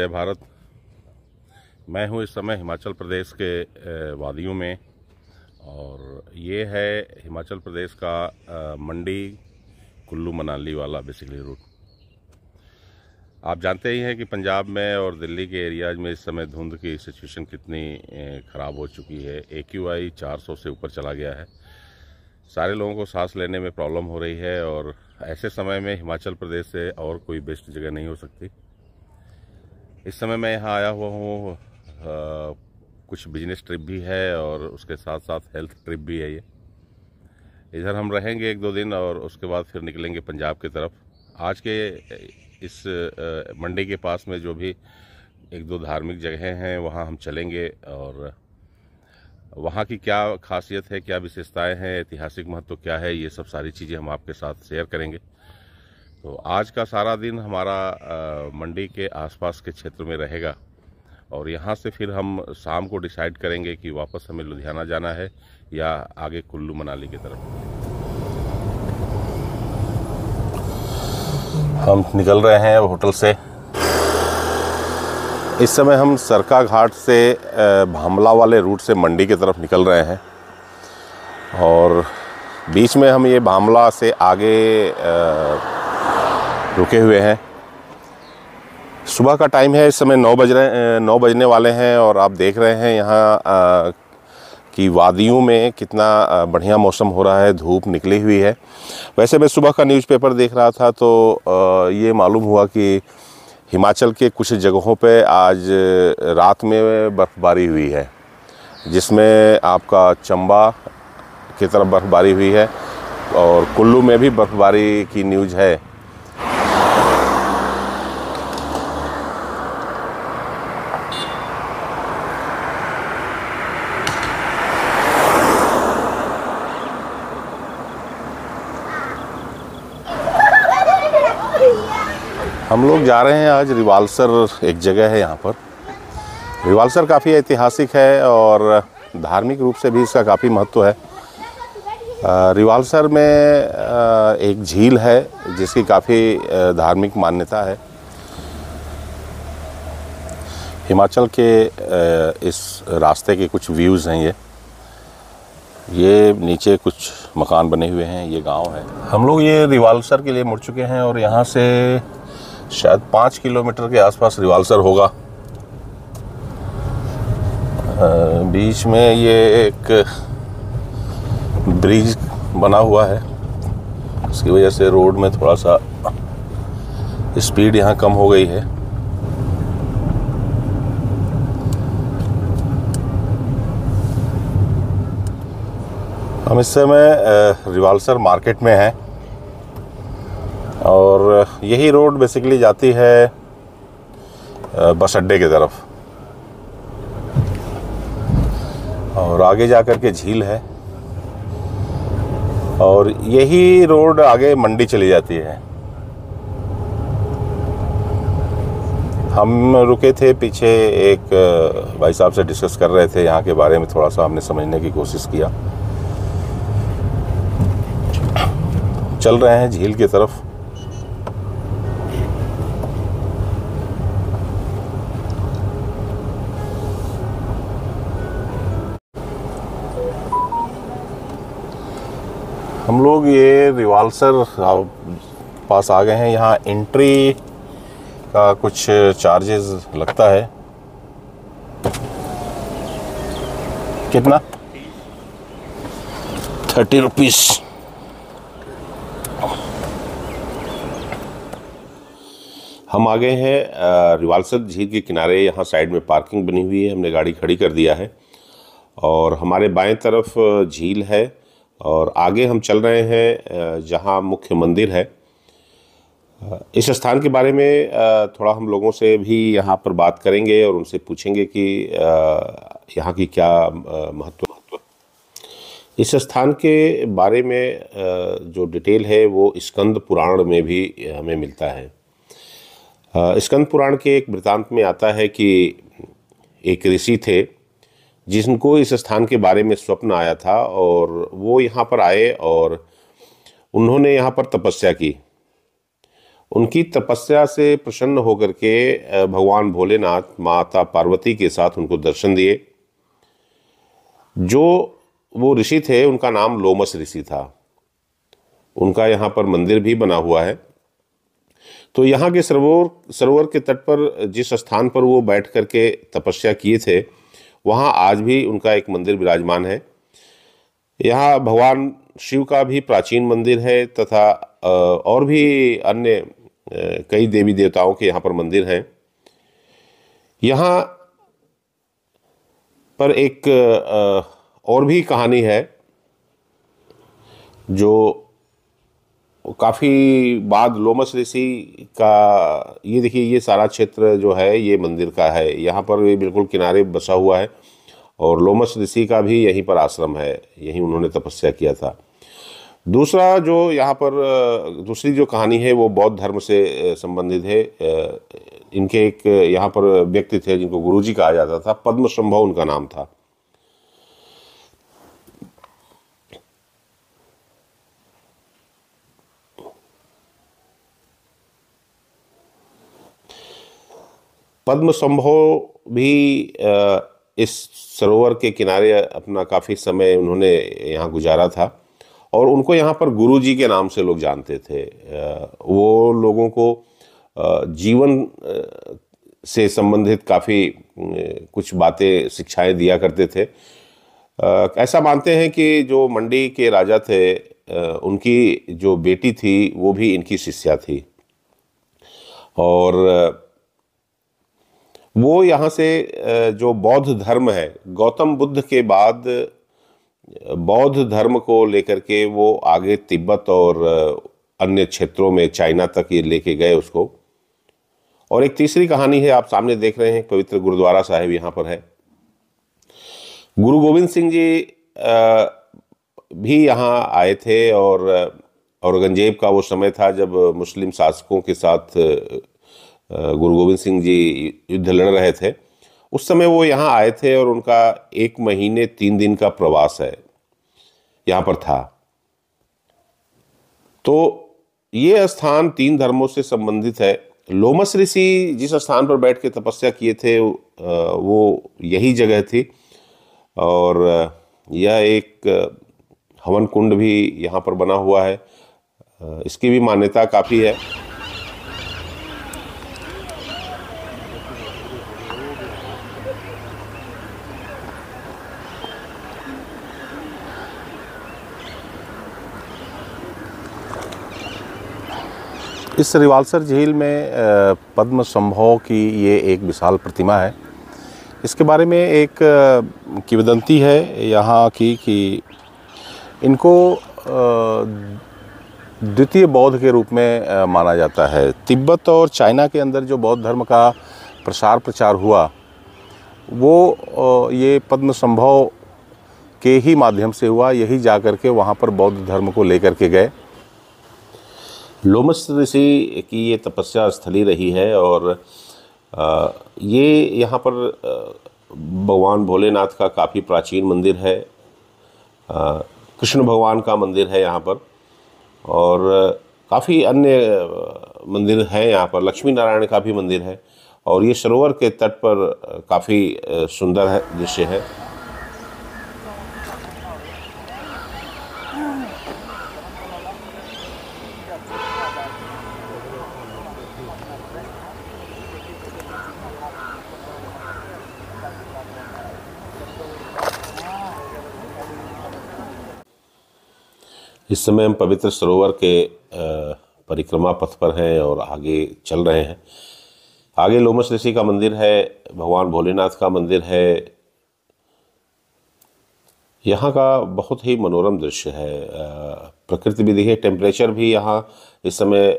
जय भारत। मैं हूँ इस समय हिमाचल प्रदेश के वादियों में, और ये है हिमाचल प्रदेश का मंडी कुल्लू मनाली वाला बेसिकली रूट। आप जानते ही हैं कि पंजाब में और दिल्ली के एरियाज में इस समय धुंध की सिचुएशन कितनी ख़राब हो चुकी है। AQI 400 से ऊपर चला गया है। सारे लोगों को सांस लेने में प्रॉब्लम हो रही है, और ऐसे समय में हिमाचल प्रदेश से और कोई बेस्ट जगह नहीं हो सकती। इस समय मैं यहाँ आया हुआ हूँ, कुछ बिजनेस ट्रिप भी है और उसके साथ साथ हेल्थ ट्रिप भी है। ये इधर हम रहेंगे 1-2 दिन और उसके बाद फिर निकलेंगे पंजाब की तरफ। आज के इस मंडी के पास में जो भी 1-2 धार्मिक जगहें हैं वहाँ हम चलेंगे, और वहाँ की क्या खासियत है, क्या विशेषताएं हैं, ऐतिहासिक महत्व क्या है, ये सब सारी चीज़ें हम आपके साथ शेयर करेंगे। तो आज का सारा दिन हमारा मंडी के आसपास के क्षेत्र में रहेगा, और यहाँ से फिर हम शाम को डिसाइड करेंगे कि वापस हमें लुधियाना जाना है या आगे कुल्लू मनाली की तरफ। हम निकल रहे हैं होटल से। इस समय हम सरका घाट से भामला वाले रूट से मंडी की तरफ निकल रहे हैं, और बीच में हम ये भामला से आगे रुके हुए हैं। सुबह का टाइम है, इस समय 9 बजने वाले हैं, और आप देख रहे हैं यहाँ कि वादियों में कितना बढ़िया मौसम हो रहा है, धूप निकली हुई है। वैसे मैं सुबह का न्यूज़पेपर देख रहा था तो ये मालूम हुआ कि हिमाचल के कुछ जगहों पे आज रात में बर्फ़बारी हुई है, जिसमें आपका चंबा की तरफ बर्फ़बारी हुई है, और कुल्लू में भी बर्फ़बारी की न्यूज़ है। हम लोग जा रहे हैं आज रिवाल्सर, एक जगह है यहाँ पर। रिवाल्सर काफ़ी ऐतिहासिक है और धार्मिक रूप से भी इसका काफ़ी महत्व है। रिवाल्सर में एक झील है जिसकी काफ़ी धार्मिक मान्यता है। हिमाचल के इस रास्ते के कुछ व्यूज़ हैं। ये नीचे कुछ मकान बने हुए हैं, ये गांव है। हम लोग ये रिवाल्सर के लिए मुड़ चुके हैं, और यहाँ से शायद 5 किलोमीटर के आसपास रिवाल्सर होगा। बीच में ये एक ब्रिज बना हुआ है, उसकी वजह से रोड में थोड़ा सा स्पीड यहाँ कम हो गई है। हम इस समय रिवाल्सर मार्केट में हैं, और यही रोड बेसिकली जाती है बस अड्डे की तरफ, और आगे जाकर के झील है, और यही रोड आगे मंडी चली जाती है। हम रुके थे पीछे, एक भाई साहब से डिस्कस कर रहे थे यहाँ के बारे में, थोड़ा सा हमने समझने की कोशिश किया। चल रहे हैं झील की तरफ। हम लोग ये रिवाल्सर पास आ गए हैं। यहाँ एंट्री का कुछ चार्जेस लगता है। कितना? 30 रुपीज़। हम आ गए हैं रिवाल्सर झील के किनारे। यहाँ साइड में पार्किंग बनी हुई है, हमने गाड़ी खड़ी कर दिया है, और हमारे बाएं तरफ झील है, और आगे हम चल रहे हैं जहाँ मुख्य मंदिर है। इस स्थान के बारे में थोड़ा हम लोगों से भी यहाँ पर बात करेंगे और उनसे पूछेंगे कि यहाँ की क्या महत्व। इस स्थान के बारे में जो डिटेल है वो स्कंद पुराण में भी हमें मिलता है। स्कंद पुराण के एक वृत्तांत में आता है कि एक ऋषि थे जिनको इस स्थान के बारे में स्वप्न आया था, और वो यहाँ पर आए और उन्होंने यहाँ पर तपस्या की, उनकी तपस्या से प्रसन्न होकर के भगवान भोलेनाथ माता पार्वती के साथ उनको दर्शन दिए। जो वो ऋषि थे उनका नाम लोमस ऋषि था। उनका यहाँ पर मंदिर भी बना हुआ है। तो यहाँ के सरोवर के तट पर जिस स्थान पर वो बैठ करके तपस्या किए थे, वहाँ आज भी उनका एक मंदिर विराजमान है। यहाँ भगवान शिव का भी प्राचीन मंदिर है तथा और भी अन्य कई देवी देवताओं के यहाँ पर मंदिर हैं। यहाँ पर एक और भी कहानी है जो काफ़ी बाद लोमस ऋषि का, ये देखिए ये सारा क्षेत्र जो है ये मंदिर का है। यहाँ पर ये बिल्कुल किनारे बसा हुआ है और लोमस ऋषि का भी यहीं पर आश्रम है, यहीं उन्होंने तपस्या किया था। दूसरा जो यहाँ पर दूसरी जो कहानी है वो बौद्ध धर्म से संबंधित है। इनके एक यहाँ पर व्यक्ति थे जिनको गुरुजी कहा जाता था, पद्मसंभव उनका नाम था। पद्मसंभव भी इस सरोवर के किनारे अपना काफ़ी समय उन्होंने यहाँ गुजारा था और उनको यहाँ पर गुरु जी के नाम से लोग जानते थे। वो लोगों को जीवन से संबंधित काफ़ी कुछ बातें शिक्षाएं दिया करते थे। ऐसा मानते हैं कि जो मंडी के राजा थे उनकी जो बेटी थी वो भी इनकी शिष्या थी और वो यहाँ से जो बौद्ध धर्म है, गौतम बुद्ध के बाद बौद्ध धर्म को लेकर के वो आगे तिब्बत और अन्य क्षेत्रों में चाइना तक ये लेके गए उसको। और एक तीसरी कहानी है, आप सामने देख रहे हैं, पवित्र गुरुद्वारा साहिब यहाँ पर है। गुरु गोविंद सिंह जी भी यहाँ आए थे और औरंगजेब का वो समय था जब मुस्लिम शासकों के साथ गुरु गोविंद सिंह जी युद्ध लड़ रहे थे। उस समय वो यहाँ आए थे और उनका 1 महीने 3 दिन का प्रवास है यहाँ पर था। तो ये स्थान 3 धर्मों से संबंधित है। लोमस ऋषि जिस स्थान पर बैठ के तपस्या किए थे वो यही जगह थी और यह एक हवन कुंड भी यहाँ पर बना हुआ है। इसकी भी मान्यता काफ़ी है। इस रिवालसर झील में पद्मसंभव की ये एक विशाल प्रतिमा है। इसके बारे में एक किंवदंती है यहाँ की कि इनको द्वितीय बौद्ध के रूप में माना जाता है। तिब्बत और चाइना के अंदर जो बौद्ध धर्म का प्रचार हुआ वो ये पद्मसंभव के ही माध्यम से हुआ। यही जा कर के वहाँ पर बौद्ध धर्म को लेकर के गए। लोमस ऋषि की ये तपस्या स्थली रही है और ये यहाँ पर भगवान भोलेनाथ का काफ़ी प्राचीन मंदिर है। कृष्ण भगवान का मंदिर है यहाँ पर और काफ़ी अन्य मंदिर हैं यहाँ पर। लक्ष्मी नारायण का भी मंदिर है और ये सरोवर के तट पर काफ़ी सुंदर है दृश्य है। इस समय हम पवित्र सरोवर के परिक्रमा पथ पर हैं और आगे चल रहे हैं। आगे लोमस ऋषि का मंदिर है, भगवान भोलेनाथ का मंदिर है। यहाँ का बहुत ही मनोरम दृश्य है। प्रकृति भी देखिए, टेम्परेचर भी यहाँ इस समय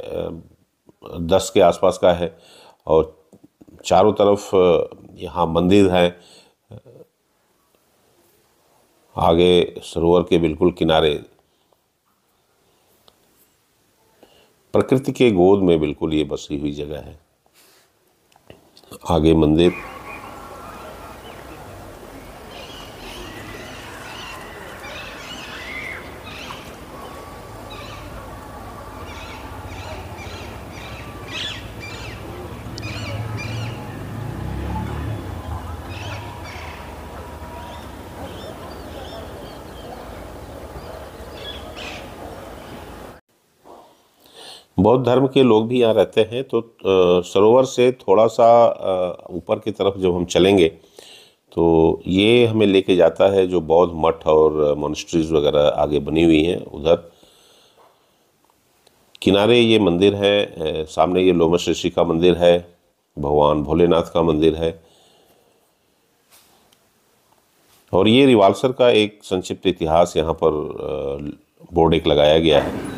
10 के आसपास का है और चारों तरफ यहाँ मंदिर हैं। आगे सरोवर के बिल्कुल किनारे प्रकृति के गोद में बिल्कुल ये बसी हुई जगह है। आगे मंदिर, बौद्ध धर्म के लोग भी यहाँ रहते हैं। तो सरोवर से थोड़ा सा ऊपर की तरफ जब हम चलेंगे तो ये हमें लेके जाता है जो बौद्ध मठ और मोनेस्ट्रीज वगैरह आगे बनी हुई हैं उधर। किनारे ये मंदिर है, सामने ये लोमश ऋषि का मंदिर है, भगवान भोलेनाथ का मंदिर है। और ये रिवाल्सर का एक संक्षिप्त इतिहास यहाँ पर बोर्ड एक लगाया गया है।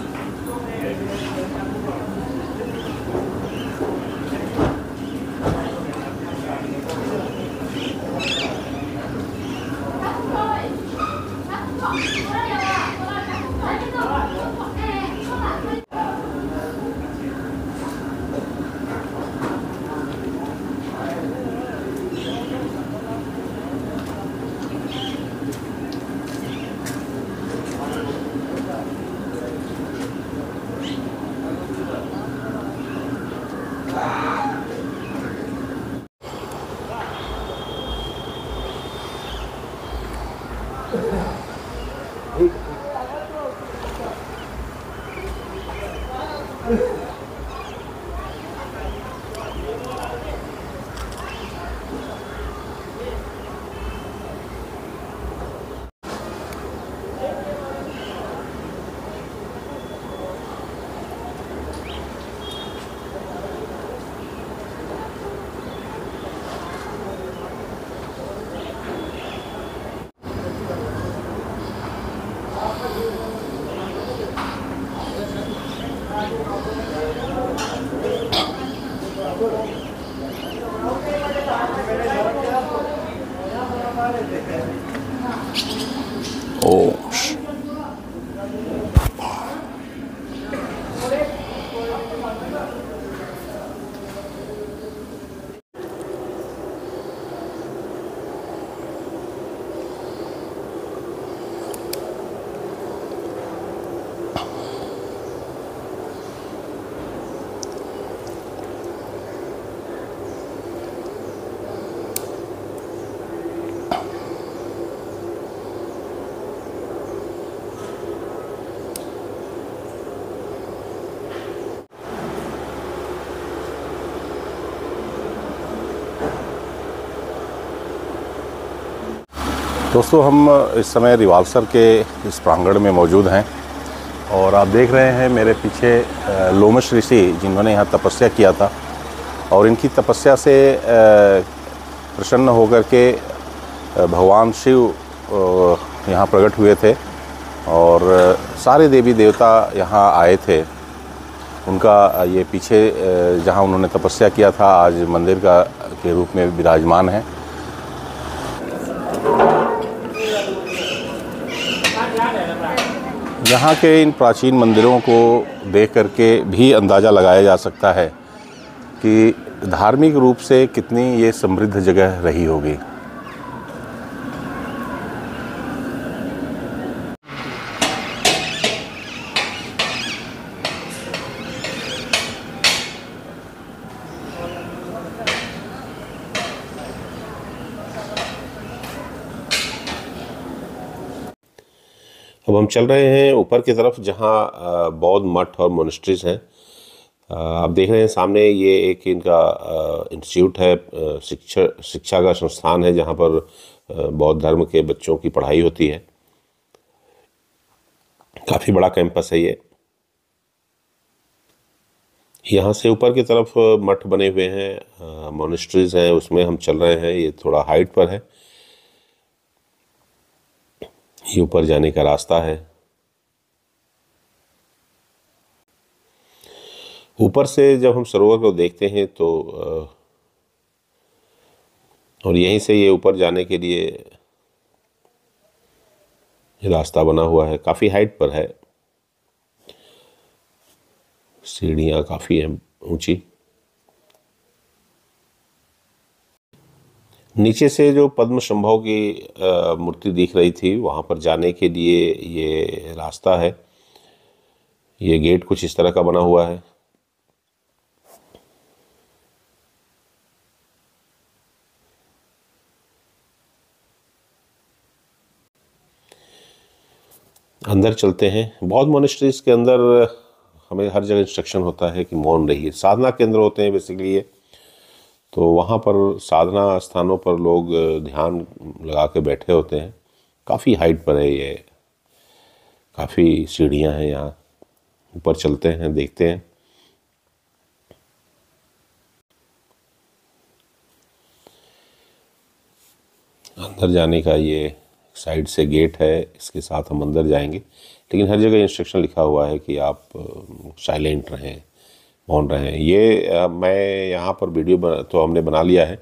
दोस्तों, हम इस समय रिवाल्सर के इस प्रांगण में मौजूद हैं और आप देख रहे हैं मेरे पीछे लोमश ऋषि जिन्होंने यहाँ तपस्या किया था और इनकी तपस्या से प्रसन्न होकर के भगवान शिव यहाँ प्रकट हुए थे और सारे देवी देवता यहाँ आए थे। उनका ये पीछे जहाँ उन्होंने तपस्या किया था आज मंदिर का के रूप में विराजमान है। यहाँ के इन प्राचीन मंदिरों को देख करके भी अंदाज़ा लगाया जा सकता है कि धार्मिक रूप से कितनी ये समृद्ध जगह रही होगी। अब हम चल रहे हैं ऊपर की तरफ जहाँ बौद्ध मठ और मोनेस्ट्रीज हैं। आप देख रहे हैं सामने ये एक इनका इंस्टीट्यूट है, शिक्षा का संस्थान है जहाँ पर बौद्ध धर्म के बच्चों की पढ़ाई होती है। काफ़ी बड़ा कैंपस है ये। यहाँ से ऊपर की तरफ मठ बने हुए हैं, मोनेस्ट्रीज हैं, उसमें हम चल रहे हैं। ये थोड़ा हाइट पर है। ये ऊपर जाने का रास्ता है। ऊपर से जब हम सरोवर को देखते हैं तो और यहीं से ये ऊपर जाने के लिए रास्ता बना हुआ है। काफ़ी हाइट पर है, सीढ़ियाँ काफ़ी हैं ऊंची। नीचे से जो पद्म संभव की मूर्ति दिख रही थी वहाँ पर जाने के लिए ये रास्ता है। ये गेट कुछ इस तरह का बना हुआ है। अंदर चलते हैं। बौद्ध मोनेस्ट्रीज के अंदर हमें हर जगह इंस्ट्रक्शन होता है कि मौन रहिए। साधना केंद्र होते हैं बेसिकली ये, तो वहाँ पर साधना स्थानों पर लोग ध्यान लगा के बैठे होते हैं। काफ़ी हाइट पर है ये, काफ़ी सीढ़ियाँ हैं यहाँ, ऊपर चलते हैं देखते हैं। अंदर जाने का ये साइड से गेट है, इसके साथ हम अंदर जाएंगे, लेकिन हर जगह इंस्ट्रक्शन लिखा हुआ है कि आप साइलेंट रहें, मौन रहें। ये मैं यहाँ पर वीडियो तो हमने बना लिया है,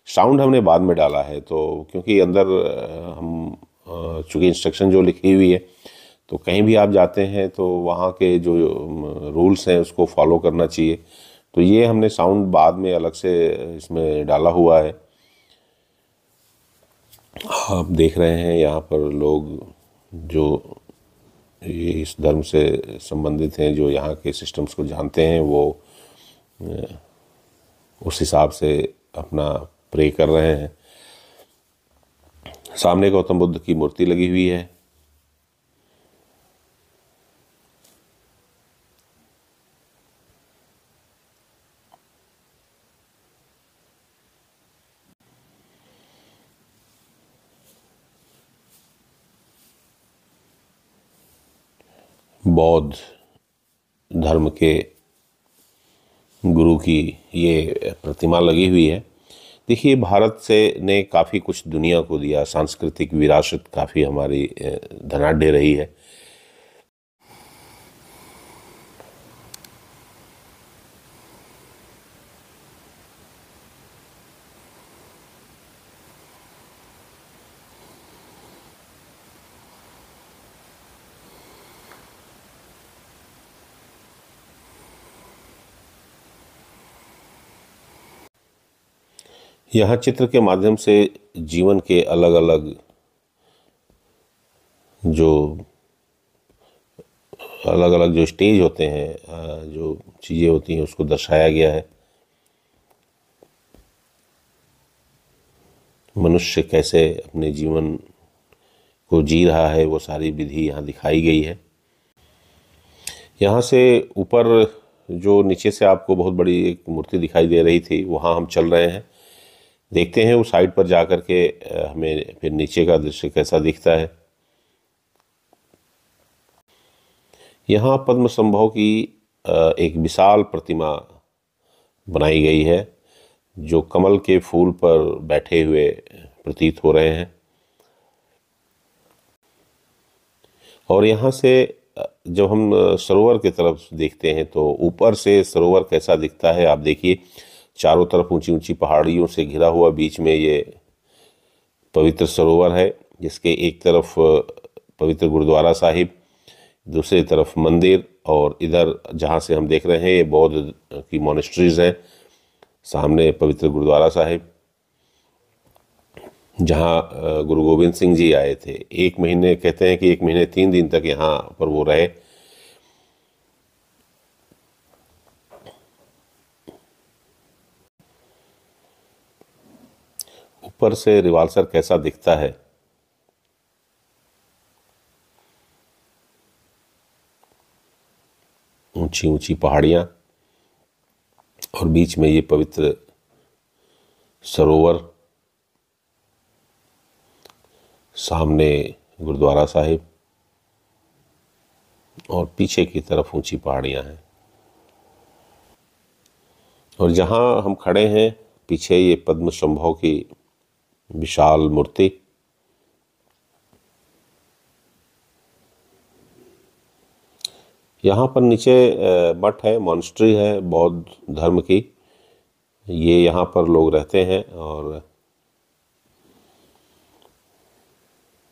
साउंड हमने बाद में डाला है, तो क्योंकि अंदर हम चूँकि इंस्ट्रक्शन जो लिखी हुई है, तो कहीं भी आप जाते हैं तो वहाँ के जो रूल्स हैं उसको फॉलो करना चाहिए। तो ये हमने साउंड बाद में अलग से इसमें डाला हुआ है। आप देख रहे हैं यहाँ पर लोग जो ये इस धर्म से संबंधित हैं, जो यहाँ के सिस्टम्स को जानते हैं, वो उस हिसाब से अपना प्रे कर रहे हैं। सामने गौतम बुद्ध की मूर्ति लगी हुई है। बौद्ध धर्म के गुरु की ये प्रतिमा लगी हुई है। देखिए, भारत से ने काफ़ी कुछ दुनिया को दिया, सांस्कृतिक विरासत काफ़ी हमारी धनाढ्य रही है। यहाँ चित्र के माध्यम से जीवन के अलग अलग जो स्टेज होते हैं, जो चीज़ें होती हैं, उसको दर्शाया गया है। मनुष्य कैसे अपने जीवन को जी रहा है, वो सारी विधि यहाँ दिखाई गई है। यहाँ से ऊपर जो नीचे से आपको बहुत बड़ी एक मूर्ति दिखाई दे रही थी, वहाँ हम चल रहे हैं। देखते हैं उस साइड पर जा कर के हमें फिर नीचे का दृश्य कैसा दिखता है। यहाँ पद्म संभव की एक विशाल प्रतिमा बनाई गई है, जो कमल के फूल पर बैठे हुए प्रतीत हो रहे हैं। और यहाँ से जब हम सरोवर की तरफ देखते हैं तो ऊपर से सरोवर कैसा दिखता है आप देखिए। चारों तरफ ऊंची ऊंची पहाड़ियों से घिरा हुआ बीच में ये पवित्र सरोवर है, जिसके एक तरफ पवित्र गुरुद्वारा साहिब, दूसरी तरफ मंदिर, और इधर जहाँ से हम देख रहे हैं ये बौद्ध की मोनेस्ट्रीज हैं। सामने पवित्र गुरुद्वारा साहिब, जहाँ गुरु गोविंद सिंह जी आए थे। 1 महीने, कहते हैं कि 1 महीने 3 दिन तक यहाँ पर वो रहे। ऊपर से रिवाल्सर कैसा दिखता है। ऊंची ऊंची पहाड़ियाँ और बीच में ये पवित्र सरोवर, सामने गुरुद्वारा साहिब और पीछे की तरफ ऊंची पहाड़ियाँ हैं। और जहाँ हम खड़े हैं पीछे ये पद्म संभव की विशाल मूर्ति। यहाँ पर नीचे मठ है, मॉनेस्ट्री है बौद्ध धर्म की। ये यहाँ पर लोग रहते हैं और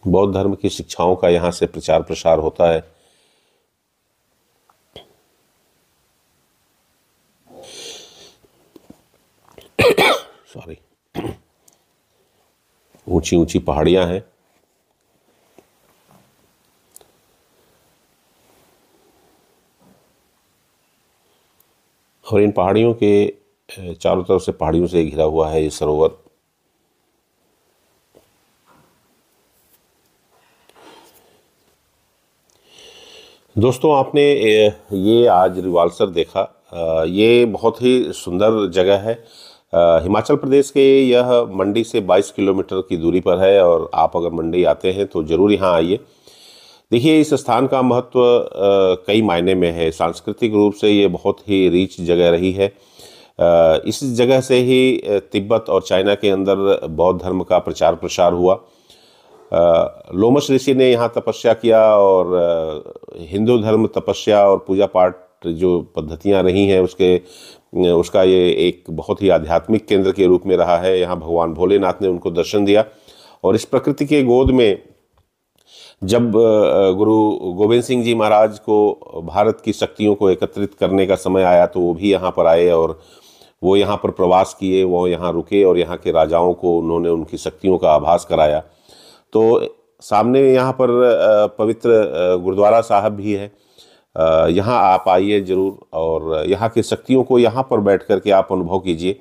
बौद्ध धर्म की शिक्षाओं का यहाँ से प्रचार प्रसार होता है। सॉरी। ऊंची ऊंची पहाड़ियाँ हैं। और इन पहाड़ियों के चारों तरफ से पहाड़ियों से घिरा हुआ है ये सरोवर। दोस्तों, आपने ये आज रिवाल्सर देखा। ये बहुत ही सुंदर जगह है। हिमाचल प्रदेश के यह मंडी से 22 किलोमीटर की दूरी पर है, और आप अगर मंडी आते हैं तो ज़रूर यहाँ आइए। देखिए, इस स्थान का महत्व कई मायने में है। सांस्कृतिक रूप से ये बहुत ही रिच जगह रही है। इस जगह से ही तिब्बत और चाइना के अंदर बौद्ध धर्म का प्रचार प्रसार हुआ। लोमश ऋषि ने यहाँ तपस्या किया, और हिंदू धर्म तपस्या और पूजा पाठ जो पद्धतियाँ रही हैं उसका ये एक बहुत ही आध्यात्मिक केंद्र के रूप में रहा है। यहाँ भगवान भोलेनाथ ने उनको दर्शन दिया, और इस प्रकृति के गोद में जब गुरु गोविंद सिंह जी महाराज को भारत की शक्तियों को एकत्रित करने का समय आया तो वो भी यहाँ पर आए, और वो यहाँ पर प्रवास किए, वो यहाँ रुके, और यहाँ के राजाओं को उन्होंने उनकी शक्तियों का आभास कराया। तो सामने यहाँ पर पवित्र गुरुद्वारा साहब भी है। यहाँ आप आइए ज़रूर, और यहाँ की शक्तियों को यहाँ पर बैठ कर के आप अनुभव कीजिए।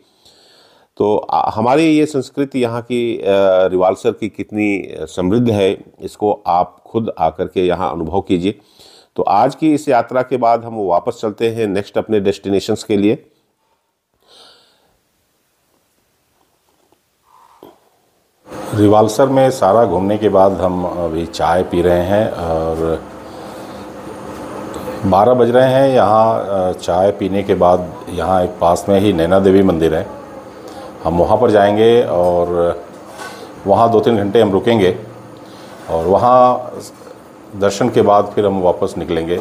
तो हमारी ये संस्कृति यहाँ की रिवाल्सर की कितनी समृद्ध है, इसको आप खुद आकर के यहाँ अनुभव कीजिए। तो आज की इस यात्रा के बाद हम वापस चलते हैं नेक्स्ट अपने डेस्टिनेशंस के लिए। रिवाल्सर में सारा घूमने के बाद हम अभी चाय पी रहे हैं, और 12 बज रहे हैं। यहाँ चाय पीने के बाद यहाँ एक पास में ही नैना देवी मंदिर है, हम वहाँ पर जाएंगे, और वहाँ 2-3 घंटे हम रुकेंगे, और वहाँ दर्शन के बाद फिर हम वापस निकलेंगे